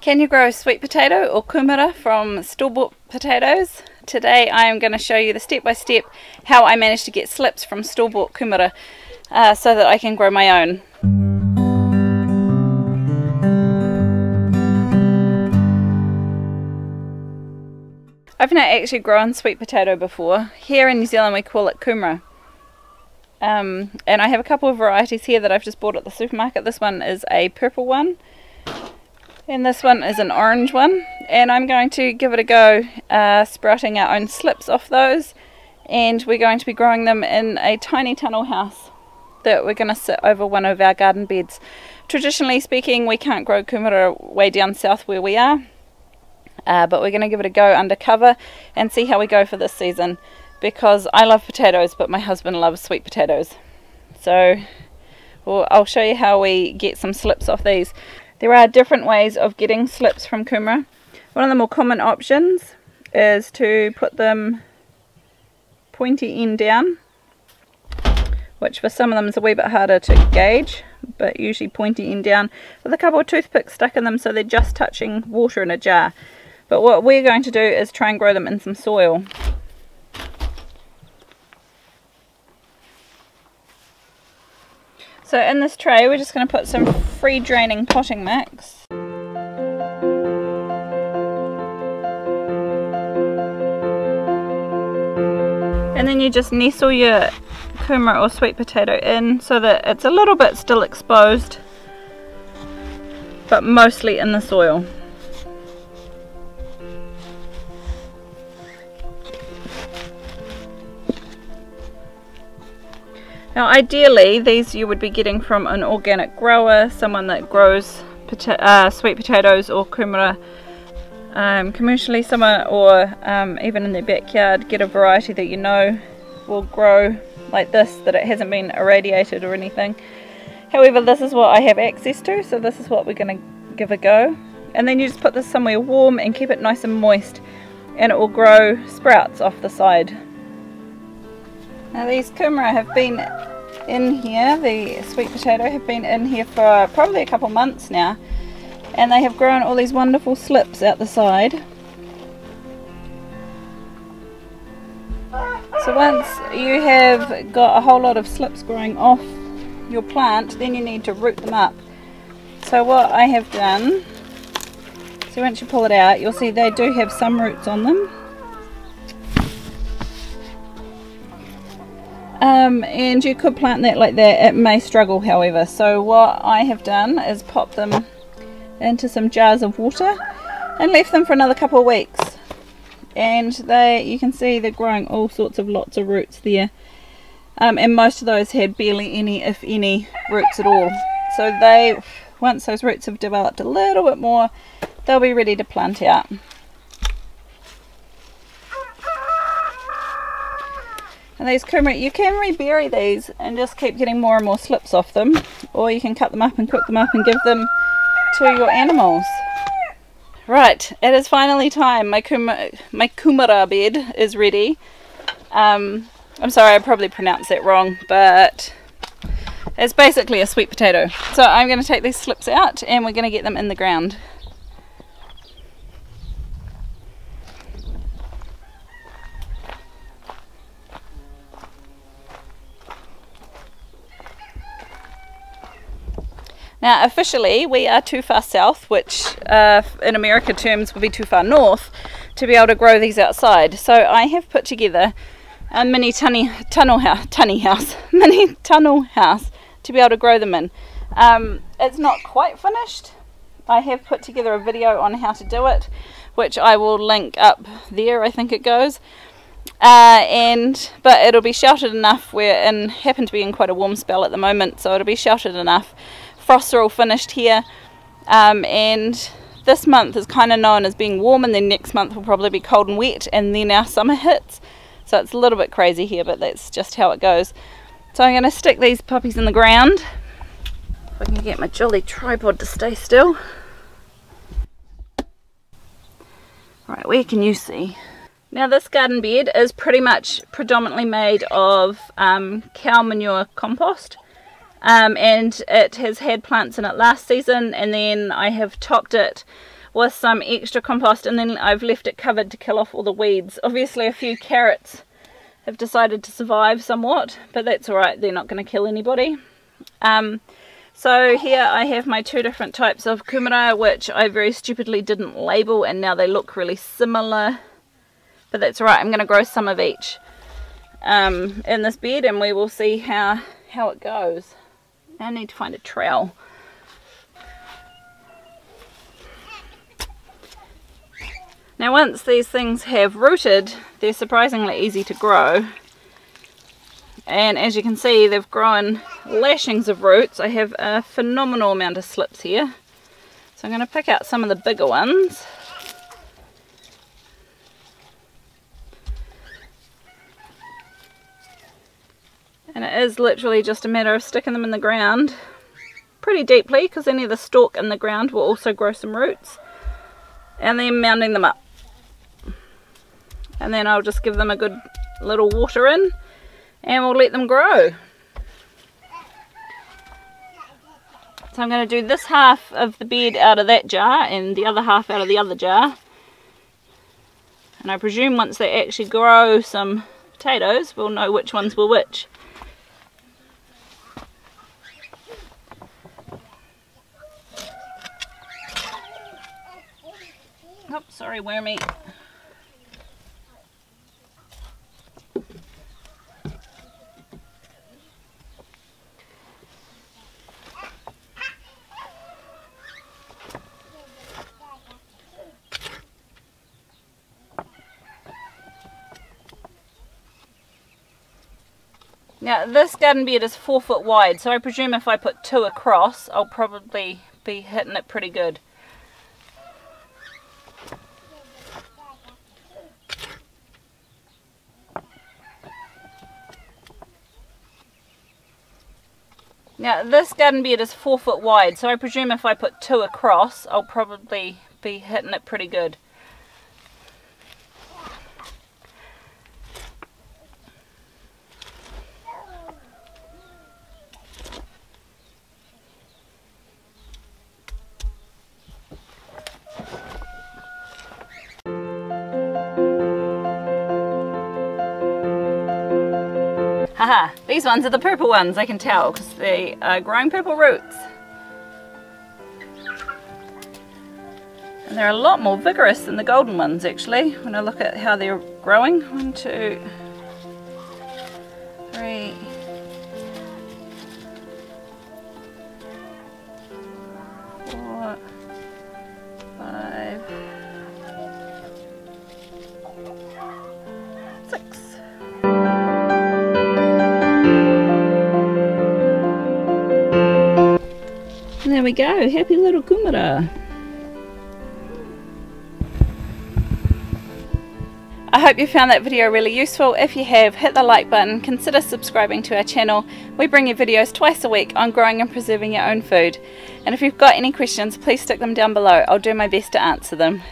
Can you grow sweet potato or kumara from store-bought potatoes? Today I am going to show you the step-by-step how I managed to get slips from store-bought kumara so that I can grow my own. I've not actually grown sweet potato before. Here in New Zealand we call it kumara. And I have a couple of varieties here that I've just bought at the supermarket. This one is a purple one. And this one is an orange one, and I'm going to give it a go sprouting our own slips off those, and we're going to be growing them in a tiny tunnel house that we're going to sit over one of our garden beds. Traditionally speaking, we can't grow kumara way down south where we are, but we're going to give it a go under cover and see how we go for this season, because I love potatoes but my husband loves sweet potatoes. So I'll show you how we get some slips off these. There are different ways of getting slips from kumara. One of the more common options is to put them pointy end down, which for some of them is a wee bit harder to gauge, but usually pointy end down with a couple of toothpicks stuck in them so they're just touching water in a jar. But what we're going to do is try and grow them in some soil. So in this tray we're just going to put some free draining potting mix. And then you just nestle your kumara or sweet potato in so that it's a little bit still exposed, but mostly in the soil. Now ideally these you would be getting from an organic grower, someone that grows sweet potatoes or kumara commercially, someone, or even in their backyard. Get a variety that you know will grow like this, that it hasn't been irradiated or anything. However, this is what I have access to, so this is what we're going to give a go. And then you just put this somewhere warm and keep it nice and moist, and it will grow sprouts off the side. Now these kumara have been in here, the sweet potato have been in here for probably a couple months now, and they have grown all these wonderful slips out the side. So once you have got a whole lot of slips growing off your plant, then you need to root them up. So what I have done, so once you pull it out, you'll see they do have some roots on them. And you could plant that like that, it may struggle however. So what I have done is pop them into some jars of water and left them for another couple of weeks. And you can see they're growing all sorts of lots of roots there. And most of those had barely any, if any, roots at all. So once those roots have developed a little bit more, they'll be ready to plant out. And these kumara, you can rebury these and just keep getting more and more slips off them, or you can cut them up and cook them up and give them to your animals. Right, it is finally time. My kumara bed is ready. I'm sorry, I probably pronounced that wrong, but it's basically a sweet potato. So I'm going to take these slips out and we're going to get them in the ground. Now officially we are too far south, which in America terms would be too far north, to be able to grow these outside. So I have put together a mini tunnel house to be able to grow them in. It's not quite finished. I have put together a video on how to do it, which I will link up there, I think it goes. But it'll be sheltered enough. Happen to be in quite a warm spell at the moment, so it'll be sheltered enough. Frosts are all finished here, and this month is kind of known as being warm, and then next month will probably be cold and wet, and then our summer hits. So it's a little bit crazy here, but that's just how it goes. So I'm going to stick these puppies in the ground. If I can get my jolly tripod to stay still. Right, where can you see? Now this garden bed is pretty much predominantly made of cow manure compost. And it has had plants in it last season, and then I have topped it with some extra compost, and then I've left it covered to kill off all the weeds. Obviously a few carrots have decided to survive somewhat, but that's alright, they're not going to kill anybody. So here I have my two different types of Kumara, which I very stupidly didn't label, and now they look really similar, but that's alright. I'm going to grow some of each in this bed, and we will see how it goes. I need to find a trowel. Now once these things have rooted, they're surprisingly easy to grow. And as you can see, they've grown lashings of roots. I have a phenomenal amount of slips here. So I'm going to pick out some of the bigger ones. And it is literally just a matter of sticking them in the ground pretty deeply, because any of the stalk in the ground will also grow some roots. And then mounding them up. And then I'll just give them a good little water in, and we'll let them grow. So I'm going to do this half of the bed out of that jar and the other half out of the other jar. And I presume once they actually grow some potatoes, we'll know which ones were which. Oops, sorry, wormy. Now this garden bed is 4 foot wide, so I presume if I put 2 across, I'll probably be hitting it pretty good. Now this garden bed is 4 foot wide, so I presume if I put 2 across, I'll probably be hitting it pretty good. Haha, these ones are the purple ones, I can tell, because they are growing purple roots. And they're a lot more vigorous than the golden ones actually, when I look at how they're growing. 1, 2, 3, 4, 5, 6. And there we go, happy little Kumara. I hope you found that video really useful. If you have, hit the like button, consider subscribing to our channel. We bring you videos twice a week on growing and preserving your own food. And if you've got any questions, please stick them down below. I'll do my best to answer them.